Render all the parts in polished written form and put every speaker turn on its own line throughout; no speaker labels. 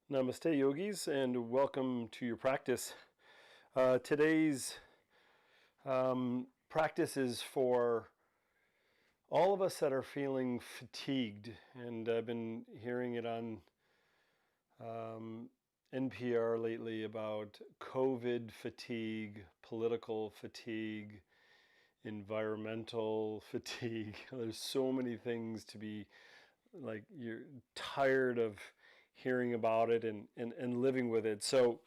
Namaste, yogis, and welcome to your practice. Today's practice is for all of us that are feeling fatigued, and I've been hearing it on NPR lately about COVID fatigue, political fatigue, environmental fatigue. There's so many things to be like, you're tired of hearing about it and living with it. So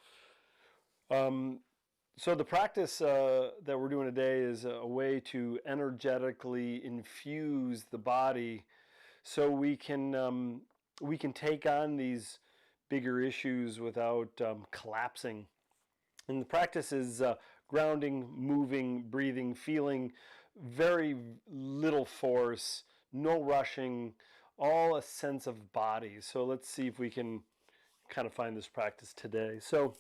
the practice that we're doing today is a way to energetically infuse the body, so we can take on these bigger issues without collapsing. And the practice is grounding, moving, breathing, feeling very little force, no rushing, all a sense of body. So let's see if we can kind of find this practice today. So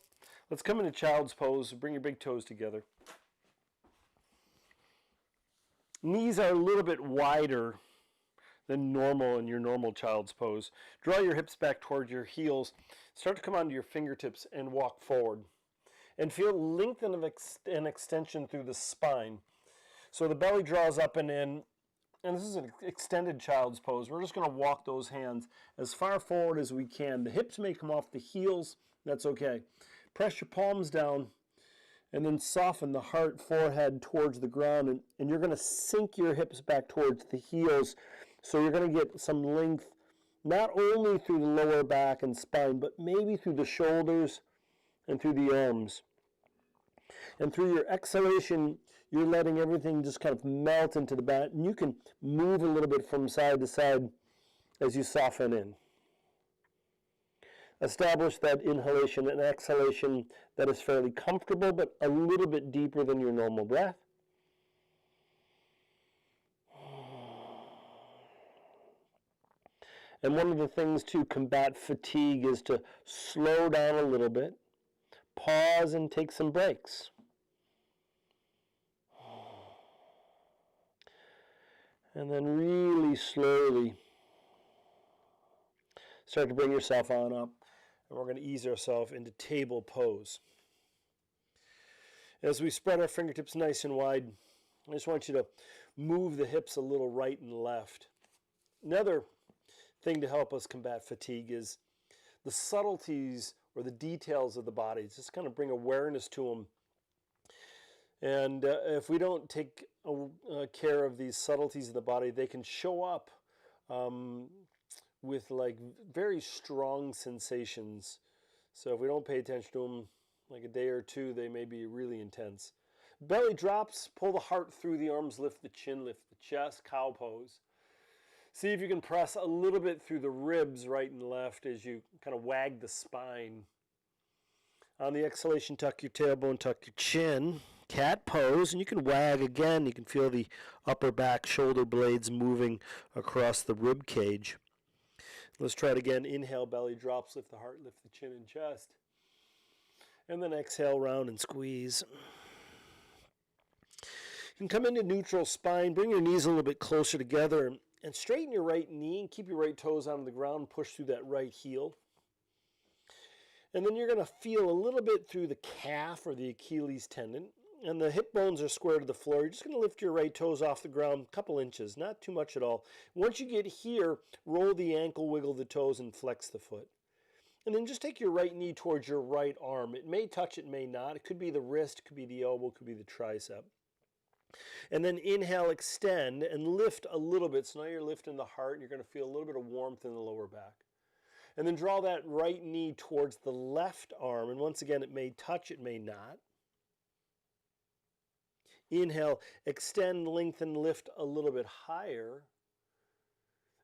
let's come into child's pose. Bring your big toes together. Knees are a little bit wider than normal in your normal child's pose. Draw your hips back toward your heels. Start to come onto your fingertips and walk forward. And feel length and extension through the spine. So the belly draws up and in. And this is an extended child's pose. We're just going to walk those hands as far forward as we can. The hips may come off the heels. That's okay. Press your palms down and then soften the heart, forehead towards the ground. And you're going to sink your hips back towards the heels. So you're going to get some length, not only through the lower back and spine, but maybe through the shoulders and through the arms. And through your exhalation, you're letting everything just kind of melt into the back. And you can move a little bit from side to side as you soften in. Establish that inhalation and exhalation that is fairly comfortable, but a little bit deeper than your normal breath. And one of the things to combat fatigue is to slow down a little bit, pause and take some breaks. And then really slowly start to bring yourself on up. And we're going to ease ourselves into table pose. As we spread our fingertips nice and wide, I just want you to move the hips a little right and left. Another thing to help us combat fatigue is the subtleties or the details of the body. Just kind of bring awareness to them. And if we don't take care of these subtleties of the body, they can show up with like very strong sensations. So if we don't pay attention to them, like a day or two, they may be really intense. Belly drops, pull the heart through the arms, lift the chin, lift the chest, cow pose. See if you can press a little bit through the ribs right and left as you kind of wag the spine. On the exhalation, tuck your tailbone, tuck your chin. Cat pose, and you can wag again. You can feel the upper back shoulder blades moving across the rib cage. Let's try it again. Inhale, belly drops, lift the heart, lift the chin and chest. And then exhale, round and squeeze. You can come into neutral spine. Bring your knees a little bit closer together and straighten your right knee and keep your right toes on the ground. Push through that right heel. And then you're going to feel a little bit through the calf or the Achilles tendon. And the hip bones are square to the floor. You're just going to lift your right toes off the ground a couple inches, not too much at all. Once you get here, roll the ankle, wiggle the toes, and flex the foot. And then just take your right knee towards your right arm. It may touch, it may not. It could be the wrist, it could be the elbow, it could be the tricep. And then inhale, extend, and lift a little bit. So now you're lifting the heart, and you're going to feel a little bit of warmth in the lower back. And then draw that right knee towards the left arm. And once again, it may touch, it may not. Inhale, extend, lengthen, lift a little bit higher.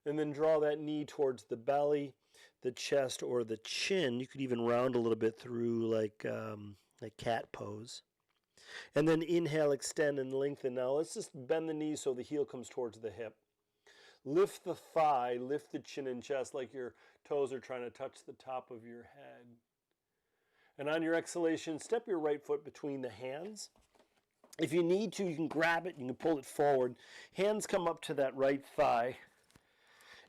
And then draw that knee towards the belly, the chest, or the chin. You could even round a little bit through like cat pose. And then inhale, extend, and lengthen. Now let's just bend the knee so the heel comes towards the hip. Lift the thigh, lift the chin and chest like your toes are trying to touch the top of your head. And on your exhalation, step your right foot between the hands. If you need to, you can grab it, you can pull it forward. Hands come up to that right thigh.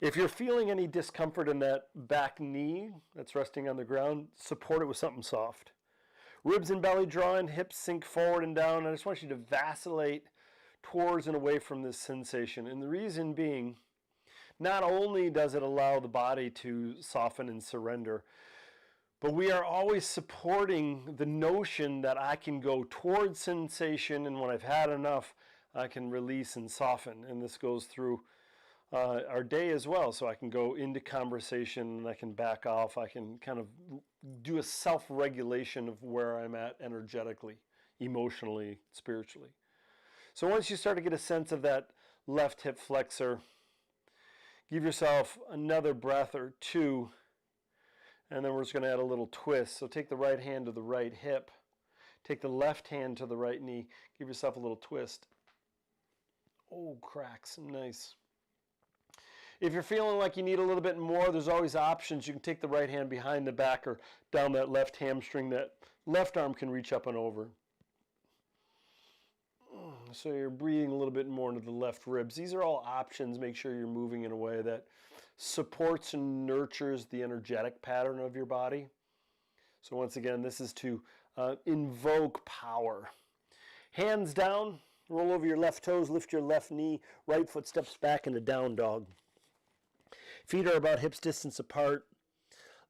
If you're feeling any discomfort in that back knee that's resting on the ground, support it with something soft. Ribs and belly draw in, hips sink forward and down. I just want you to vacillate towards and away from this sensation. And the reason being, not only does it allow the body to soften and surrender, but we are always supporting the notion that I can go towards sensation, and when I've had enough, I can release and soften. And this goes through our day as well. So I can go into conversation and I can back off. I can kind of do a self-regulation of where I'm at energetically, emotionally, spiritually. So once you start to get a sense of that left hip flexor, give yourself another breath or two, and then we're just going to add a little twist. So take the right hand to the right hip, take the left hand to the right knee, give yourself a little twist. Oh, cracks, nice. If you're feeling like you need a little bit more, there's always options. You can take the right hand behind the back or down that left hamstring. That left arm can reach up and over. So you're breathing a little bit more into the left ribs. These are all options. Make sure you're moving in a way that supports and nurtures the energetic pattern of your body. So once again, this is to invoke power. Hands down, roll over your left toes, lift your left knee, right foot steps back into down dog. Feet are about hips distance apart.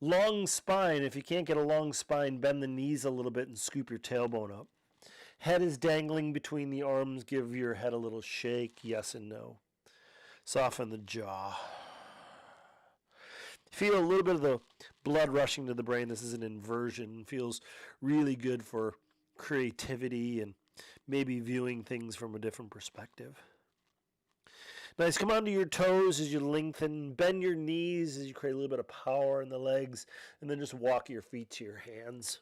Long spine. If you can't get a long spine, bend the knees a little bit and scoop your tailbone up. Head is dangling between the arms. Give your head a little shake, yes and no. Soften the jaw. Feel a little bit of the blood rushing to the brain. This is an inversion. Feels really good for creativity and maybe viewing things from a different perspective. Nice. Come onto your toes as you lengthen. Bend your knees as you create a little bit of power in the legs. And then just walk your feet to your hands.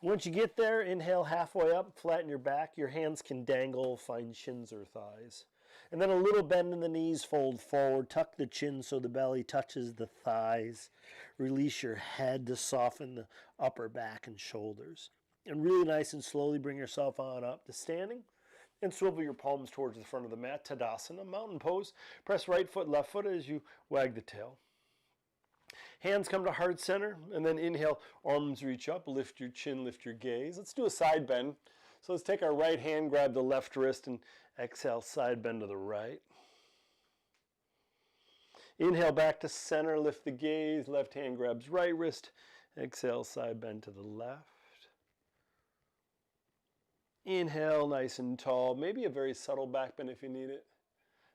Once you get there, inhale halfway up, flatten your back. Your hands can dangle, find shins or thighs. And then a little bend in the knees, fold forward. Tuck the chin so the belly touches the thighs. Release your head to soften the upper back and shoulders. And really nice and slowly bring yourself on up to standing. And swivel your palms towards the front of the mat, Tadasana, mountain pose. Press right foot, left foot as you wag the tail. Hands come to heart center, and then inhale, arms reach up, lift your chin, lift your gaze. Let's do a side bend. So let's take our right hand, grab the left wrist, and exhale, side bend to the right. Inhale back to center, lift the gaze, left hand grabs right wrist, exhale, side bend to the left. Inhale, nice and tall, maybe a very subtle back bend if you need it.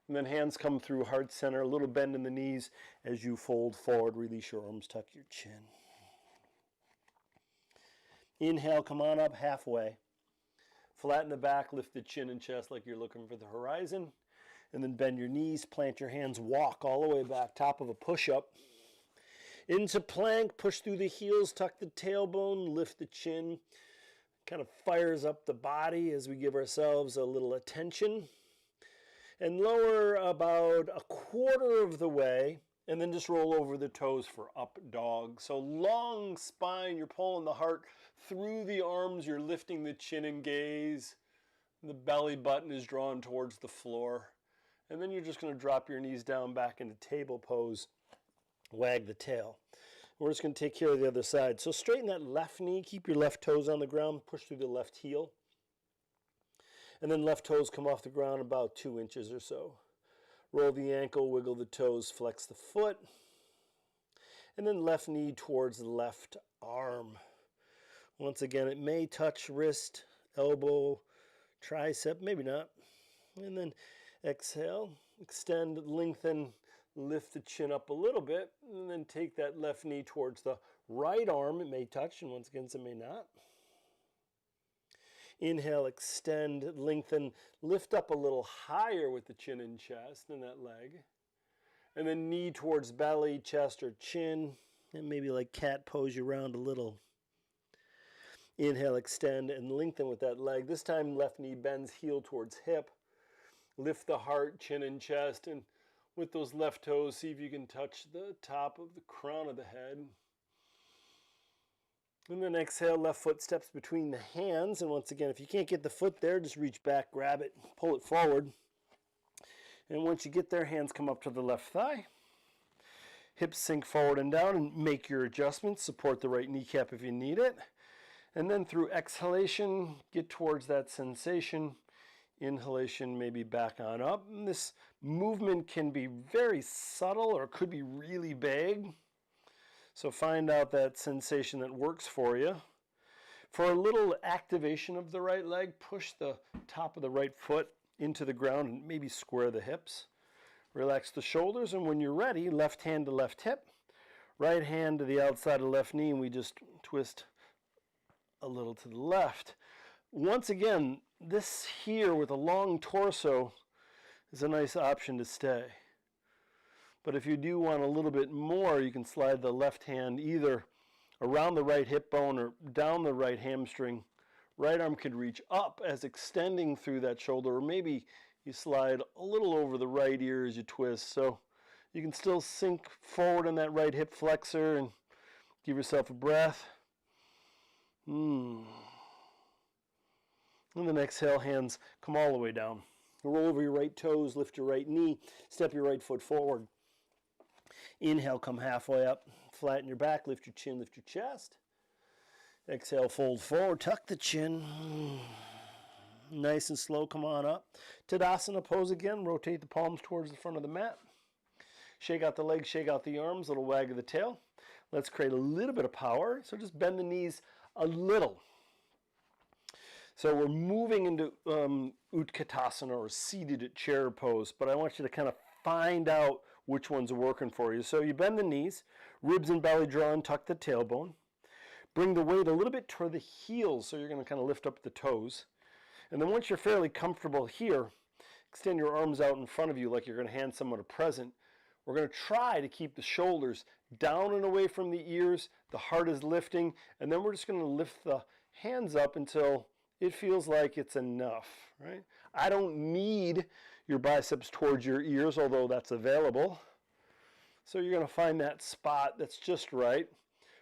And then hands come through heart center, a little bend in the knees as you fold forward, release your arms, tuck your chin. Inhale, come on up halfway. Flatten the back, lift the chin and chest like you're looking for the horizon. And then bend your knees, plant your hands, walk all the way back, top of a push-up. Into plank, push through the heels, tuck the tailbone, lift the chin. Kind of fires up the body as we give ourselves a little attention. And lower about a quarter of the way, and then just roll over the toes for up dog. So long spine, you're pulling the heart through the arms, you're lifting the chin and gaze. The belly button is drawn towards the floor. And then you're just going to drop your knees down back into table pose, wag the tail. We're just going to take care of the other side. So straighten that left knee, keep your left toes on the ground, push through the left heel. And then left toes come off the ground about 2 inches or so. Roll the ankle, wiggle the toes, flex the foot. And then left knee towards the left arm. Once again, it may touch wrist, elbow, tricep, maybe not. And then exhale, extend, lengthen, lift the chin up a little bit, and then take that left knee towards the right arm. It may touch, and once again, it may not. Inhale, extend, lengthen, lift up a little higher with the chin and chest and that leg. And then knee towards belly, chest, or chin. And maybe like cat pose you round a little. Inhale, extend, and lengthen with that leg. This time, left knee bends, heel towards hip. Lift the heart, chin, and chest. And with those left toes, see if you can touch the top of the crown of the head. And then exhale, left foot steps between the hands. And once again, if you can't get the foot there, just reach back, grab it, pull it forward. And once you get there, hands come up to the left thigh. Hips sink forward and down, and make your adjustments. Support the right kneecap if you need it. And then through exhalation, get towards that sensation. Inhalation, maybe back on up. And this movement can be very subtle or it could be really big. So find out that sensation that works for you. For a little activation of the right leg, push the top of the right foot into the ground and maybe square the hips. Relax the shoulders, and when you're ready, left hand to left hip, right hand to the outside of the left knee, and we just twist a little to the left. Once again, this here with a long torso is a nice option to stay. But if you do want a little bit more, you can slide the left hand either around the right hip bone or down the right hamstring. Right arm could reach up as extending through that shoulder, or maybe you slide a little over the right ear as you twist. So you can still sink forward in that right hip flexor and give yourself a breath. And then exhale, hands come all the way down. Roll over your right toes, lift your right knee, step your right foot forward. Inhale, come halfway up, flatten your back, lift your chin, lift your chest. Exhale, fold forward, tuck the chin. Nice and slow, come on up. Tadasana pose again, rotate the palms towards the front of the mat. Shake out the legs, shake out the arms, little wag of the tail. Let's create a little bit of power. So just bend the knees a little. So we're moving into Utkatasana, or seated chair pose, but I want you to kind of find out which one's working for you. So you bend the knees, ribs and belly drawn, tuck the tailbone. Bring the weight a little bit toward the heels, so you're going to kind of lift up the toes. And then once you're fairly comfortable here, extend your arms out in front of you like you're going to hand someone a present. We're going to try to keep the shoulders down and away from the ears. The heart is lifting, and then we're just going to lift the hands up until it feels like it's enough, right? I don't need your biceps towards your ears, although that's available. So you're going to find that spot that's just right.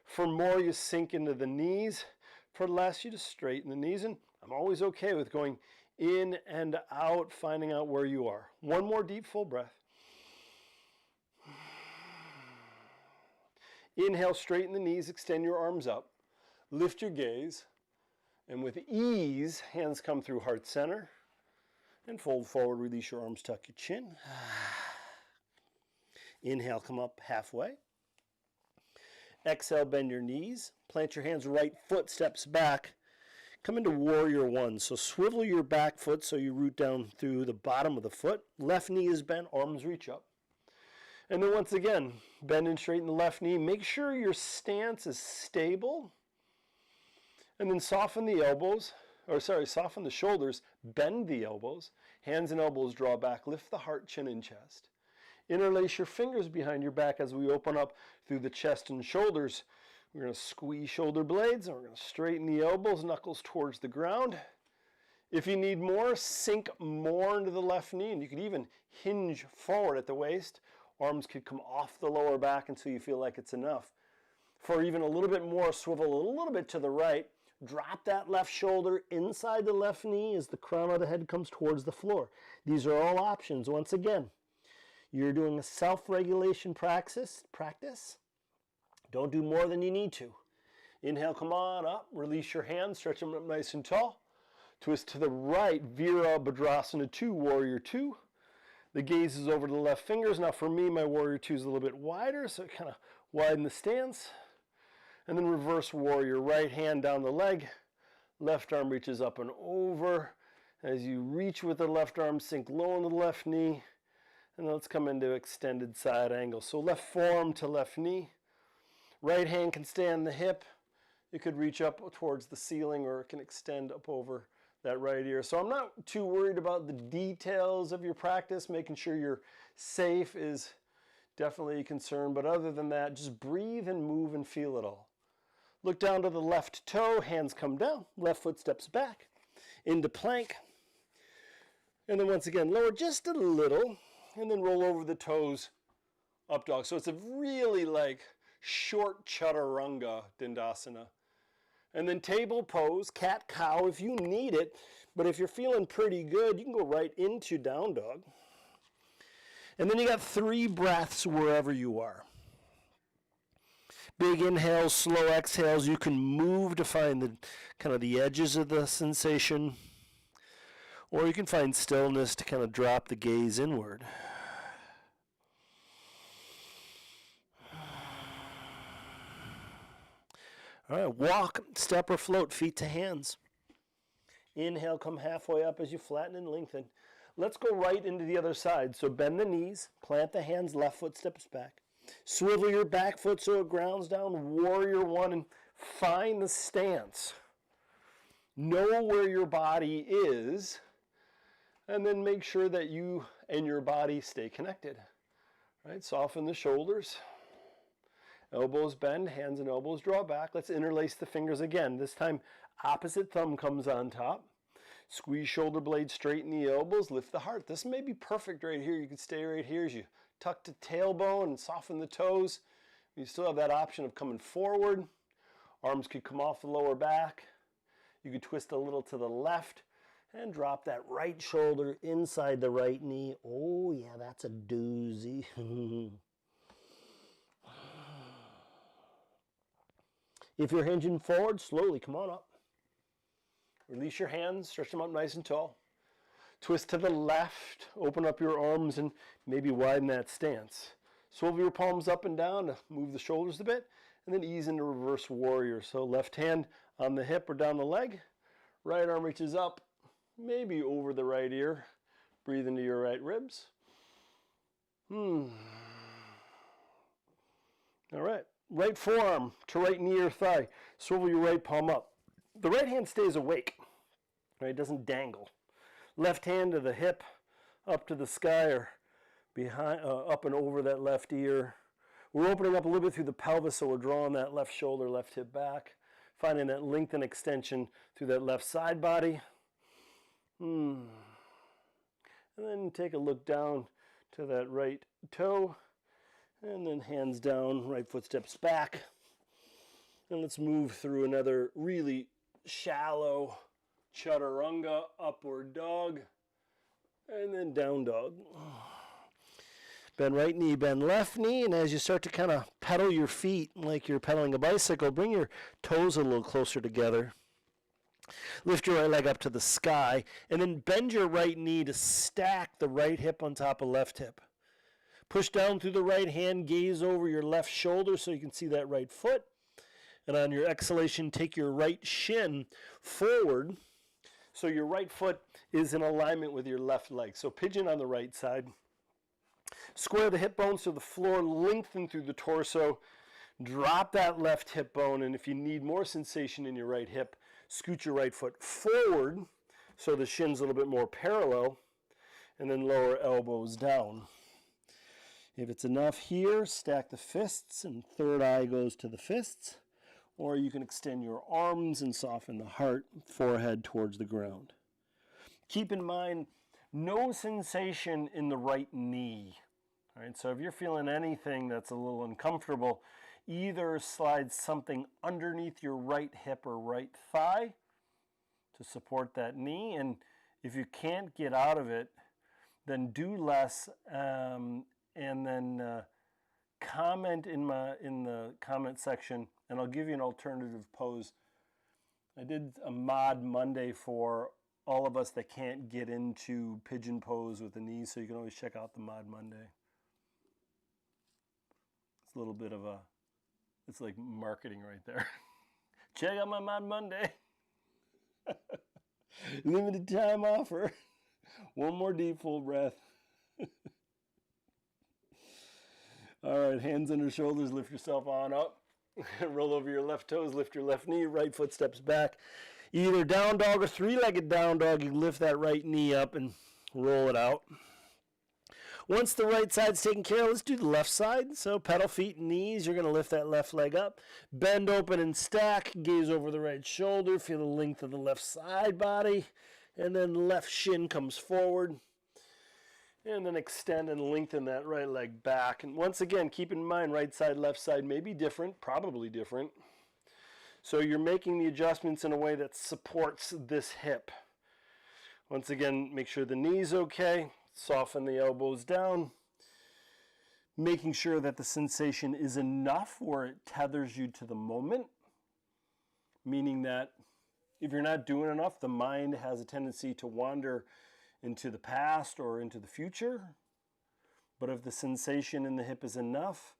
For more, you sink into the knees. For less, you just straighten the knees. And I'm always okay with going in and out, finding out where you are. One more deep, full breath. Inhale, straighten the knees, extend your arms up. Lift your gaze. And with ease, hands come through heart center. And fold forward, release your arms, tuck your chin. Inhale, come up halfway. Exhale, bend your knees. Plant your hands, right foot steps back. Come into warrior one. So swivel your back foot so you root down through the bottom of the foot. Left knee is bent, arms reach up. And then once again, bend and straighten the left knee. Make sure your stance is stable. And then soften the elbows, soften the shoulders, bend the elbows. Hands and elbows draw back, lift the heart, chin, and chest. Interlace your fingers behind your back as we open up through the chest and shoulders. We're going to squeeze shoulder blades, and we're going to straighten the elbows, knuckles towards the ground. If you need more, sink more into the left knee, and you could even hinge forward at the waist. Arms could come off the lower back until you feel like it's enough. For even a little bit more, swivel a little bit to the right. Drop that left shoulder inside the left knee as the crown of the head comes towards the floor. These are all options. Once again, you're doing a self-regulation practice. Don't do more than you need to. Inhale, come on up. Release your hands, stretch them up nice and tall. Twist to the right, Virabhadrasana 2, Warrior 2. The gaze is over to the left fingers. Now for me, my Warrior 2 is a little bit wider, so kind of widen the stance. And then reverse warrior, right hand down the leg, left arm reaches up and over. As you reach with the left arm, sink low into the left knee, and then let's come into extended side angle. So left forearm to left knee, right hand can stay on the hip. It could reach up towards the ceiling, or it can extend up over that right ear. So I'm not too worried about the details of your practice. Making sure you're safe is definitely a concern, but other than that, just breathe and move and feel it all. Look down to the left toe, hands come down, left foot steps back into plank. And then once again, lower just a little, and then roll over the toes, up dog. So it's a really like short chaturanga dandasana. And then table pose, cat cow if you need it, but if you're feeling pretty good, you can go right into down dog. And then you got 3 breaths wherever you are. Big inhales, slow exhales. You can move to find the kind of the edges of the sensation, or you can find stillness to kind of drop the gaze inward. All right, walk, step, or float, feet to hands. Inhale, come halfway up as you flatten and lengthen. Let's go right into the other side. So bend the knees, plant the hands, left foot steps back. Swivel your back foot so it grounds down, warrior 1, and find the stance. Know where your body is, and then make sure that you and your body stay connected. Right? Soften the shoulders. Elbows bend, hands and elbows draw back. Let's interlace the fingers again. This time, opposite thumb comes on top. Squeeze shoulder blades, straighten the elbows, lift the heart. This may be perfect right here. You can stay right here as you tuck the tailbone and soften the toes. You still have that option of coming forward. Arms could come off the lower back. You could twist a little to the left and drop that right shoulder inside the right knee. Oh yeah, that's a doozy. If you're hinging forward, slowly come on up. Release your hands, stretch them up nice and tall. Twist to the left, open up your arms and maybe widen that stance. Swivel your palms up and down to move the shoulders a bit, and then ease into reverse warrior. So left hand on the hip or down the leg, right arm reaches up, maybe over the right ear. Breathe into your right ribs. All right. Right forearm to right knee or thigh. Swivel your right palm up. The right hand stays awake. Right? It doesn't dangle. Left hand to the hip, up to the sky or behind, up and over that left ear. We're opening up a little bit through the pelvis, so we're drawing that left shoulder, left hip back. Finding that length and extension through that left side body. And then take a look down to that right toe. And then hands down, right foot steps back. And let's move through another really shallow chaturanga, upward dog, and then down dog. Bend right knee, bend left knee, and as you start to kind of pedal your feet like you're pedaling a bicycle, bring your toes a little closer together. Lift your right leg up to the sky, and then bend your right knee to stack the right hip on top of left hip. Push down through the right hand, gaze over your left shoulder so you can see that right foot. And on your exhalation, take your right shin forward so your right foot is in alignment with your left leg. So pigeon on the right side. Square the hip bones to the floor, lengthen through the torso. Drop that left hip bone, and if you need more sensation in your right hip, scoot your right foot forward so the shin's a little bit more parallel, and then lower elbows down. If it's enough here, stack the fists and third eye goes to the fists. Or you can extend your arms and soften the heart, forehead towards the ground. Keep in mind, no sensation in the right knee. All right, so if you're feeling anything that's a little uncomfortable, either slide something underneath your right hip or right thigh to support that knee. And if you can't get out of it, then do less. And then comment in the comment section, and I'll give you an alternative pose. I did a Mod Monday for all of us that can't get into pigeon pose with the knees, so you can always check out the Mod Monday. It's a little bit of it's like marketing right there. Check out my Mod Monday. Limited time offer. One more deep full breath. All right, hands under shoulders, lift yourself on up. Roll over your left toes, lift your left knee, right foot steps back. Either down dog or three-legged down dog, you lift that right knee up and roll it out. Once the right side's taken care of, let's do the left side. So pedal feet and knees, you're going to lift that left leg up. Bend open and stack, gaze over the right shoulder, feel the length of the left side body, and then left shin comes forward. And then extend and lengthen that right leg back. And once again, keep in mind, right side, left side may be different, probably different. So you're making the adjustments in a way that supports this hip. Once again, make sure the knee's okay. Soften the elbows down. Making sure that the sensation is enough where it tethers you to the moment, meaning that if you're not doing enough, the mind has a tendency to wander into the past or into the future. But if the sensation in the hip is enough,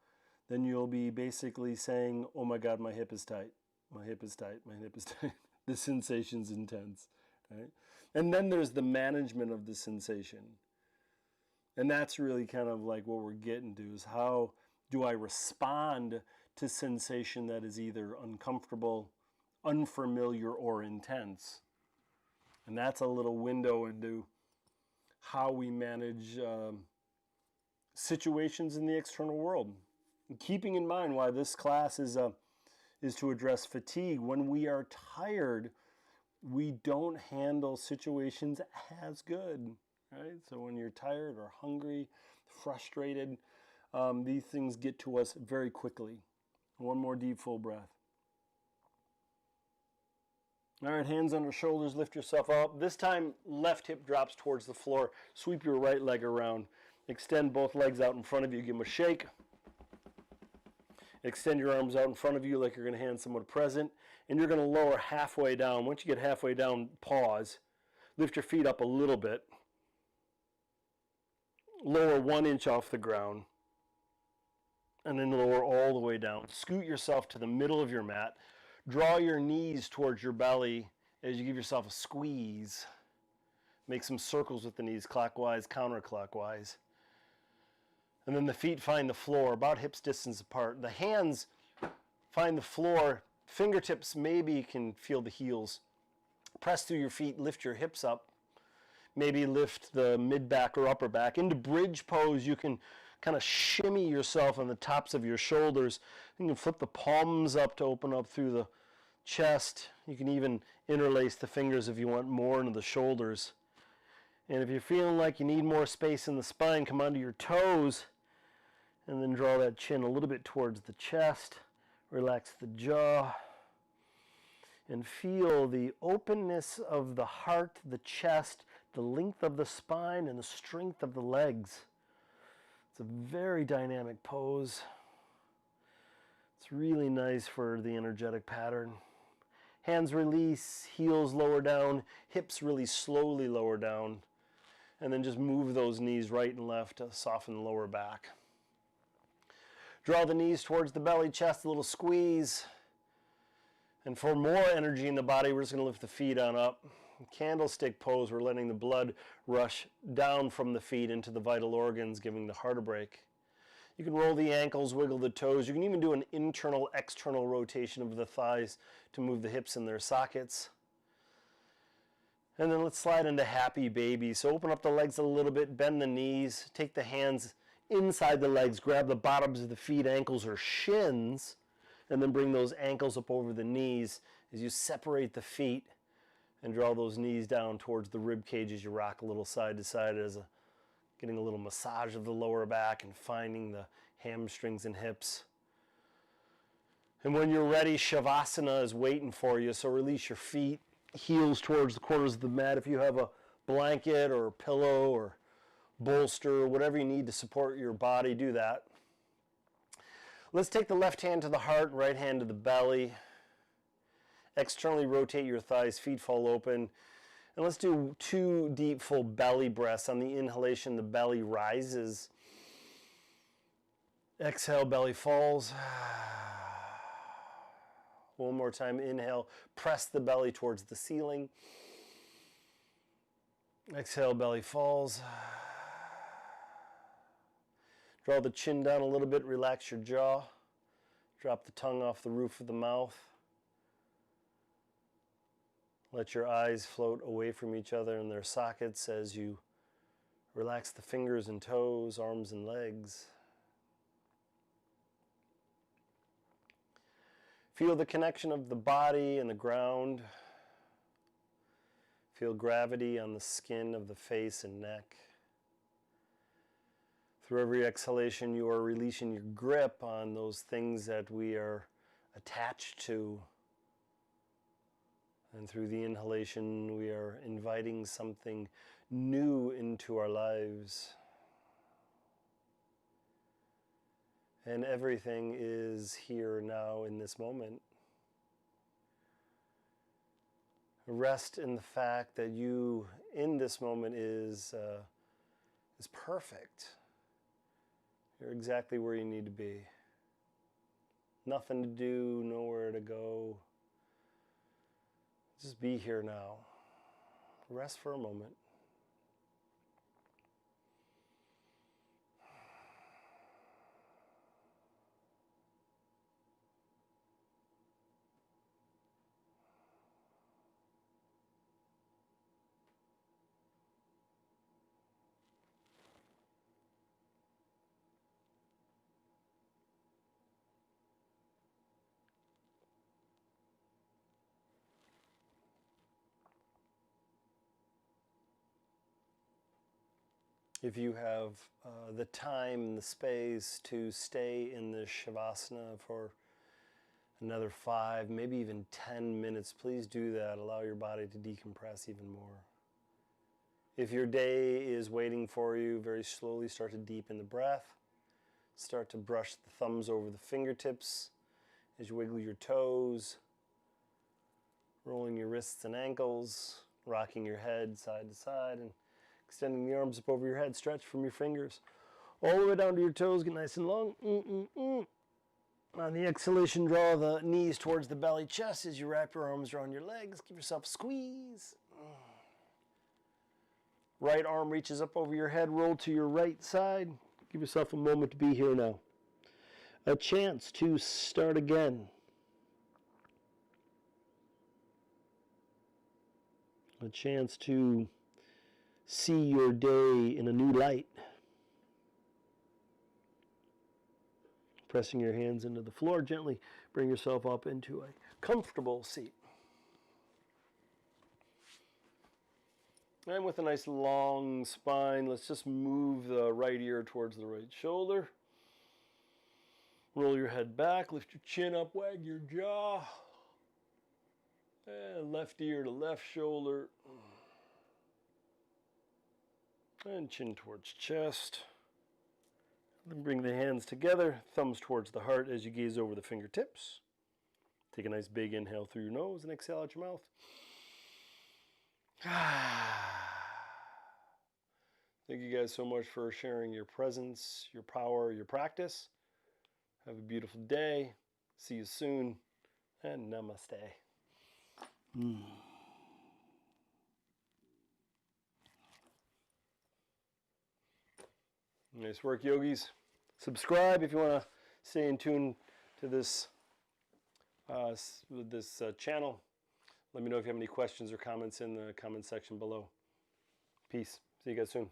then you'll be basically saying, oh my God, my hip is tight. My hip is tight. My hip is tight. The sensation's intense. Right? And then there's the management of the sensation. And that's really kind of like what we're getting to, is how do I respond to sensation that is either uncomfortable, unfamiliar, or intense. And that's a little window into how we manage situations in the external world. And keeping in mind why this class is to address fatigue. When we are tired, we don't handle situations as good. Right? So when you're tired or hungry, frustrated, these things get to us very quickly. One more deep, full breath. All right, hands under shoulders, lift yourself up. This time, left hip drops towards the floor. Sweep your right leg around. Extend both legs out in front of you. Give them a shake. Extend your arms out in front of you like you're going to hand someone a present. And you're going to lower halfway down. Once you get halfway down, pause. Lift your feet up a little bit. Lower 1 inch off the ground. And then lower all the way down. Scoot yourself to the middle of your mat. Draw your knees towards your belly as you give yourself a squeeze. Make some circles with the knees, clockwise, counterclockwise. And then the feet find the floor, about hips distance apart. The hands find the floor. Fingertips maybe can feel the heels. Press through your feet, lift your hips up. Maybe lift the mid-back or upper back. Into bridge pose, you can kind of shimmy yourself on the tops of your shoulders. You can flip the palms up to open up through the chest. You can even interlace the fingers if you want more into the shoulders. And if you're feeling like you need more space in the spine, come onto your toes and then draw that chin a little bit towards the chest. Relax the jaw. And feel the openness of the heart, the chest, the length of the spine, and the strength of the legs. It's a very dynamic pose. It's really nice for the energetic pattern. Hands release, heels lower down, hips really slowly lower down. And then just move those knees right and left to soften the lower back. Draw the knees towards the belly, chest, a little squeeze. And for more energy in the body, we're just going to lift the feet on up. Candlestick pose, we're letting the blood rush down from the feet into the vital organs, giving the heart a break. You can roll the ankles, wiggle the toes. You can even do an internal, external rotation of the thighs to move the hips in their sockets. And then let's slide into happy baby. So open up the legs a little bit, bend the knees, take the hands inside the legs, grab the bottoms of the feet, ankles, or shins, and then bring those ankles up over the knees as you separate the feet and draw those knees down towards the rib cage as you rock a little side to side, getting a little massage of the lower back and finding the hamstrings and hips. And when you're ready, Shavasana is waiting for you, so release your feet, heels towards the corners of the mat. If you have a blanket or a pillow or bolster or whatever you need to support your body, do that. Let's take the left hand to the heart, right hand to the belly. Externally rotate your thighs, feet fall open. And let's do 2 deep, full belly breaths. On the inhalation, the belly rises. Exhale, belly falls. One more time, inhale, press the belly towards the ceiling. Exhale, belly falls. Draw the chin down a little bit, relax your jaw. Drop the tongue off the roof of the mouth. Let your eyes float away from each other in their sockets as you relax the fingers and toes, arms and legs. Feel the connection of the body and the ground. Feel gravity on the skin of the face and neck. Through every exhalation, you are releasing your grip on those things that we are attached to. And through the inhalation, we are inviting something new into our lives. And everything is here now in this moment. Rest in the fact that you, in this moment, is perfect. You're exactly where you need to be. Nothing to do, nowhere to go. Just be here now. Rest for a moment. If you have the time and the space to stay in this Shavasana for another 5, maybe even 10 minutes, please do that. Allow your body to decompress even more. If your day is waiting for you, very slowly start to deepen the breath. Start to brush the thumbs over the fingertips as you wiggle your toes, rolling your wrists and ankles, rocking your head side to side, and extending the arms up over your head. Stretch from your fingers all the way down to your toes. Get nice and long. On the exhalation, draw the knees towards the belly chest as you wrap your arms around your legs. Give yourself a squeeze. Right arm reaches up over your head. Roll to your right side. Give yourself a moment to be here now. A chance to start again. A chance to see your day in a new light. Pressing your hands into the floor, gently bring yourself up into a comfortable seat. And with a nice long spine, let's just move the right ear towards the right shoulder. Roll your head back, lift your chin up, wag your jaw. And left ear to left shoulder. And chin towards chest. Then bring the hands together, thumbs towards the heart as you gaze over the fingertips. Take a nice big inhale through your nose and exhale out your mouth. Thank you guys so much for sharing your presence, your power, your practice. Have a beautiful day. See you soon. And namaste. Nice work, yogis. Subscribe if you want to stay in tune to this channel. Let me know if you have any questions or comments in the comment section below. Peace. See you guys soon.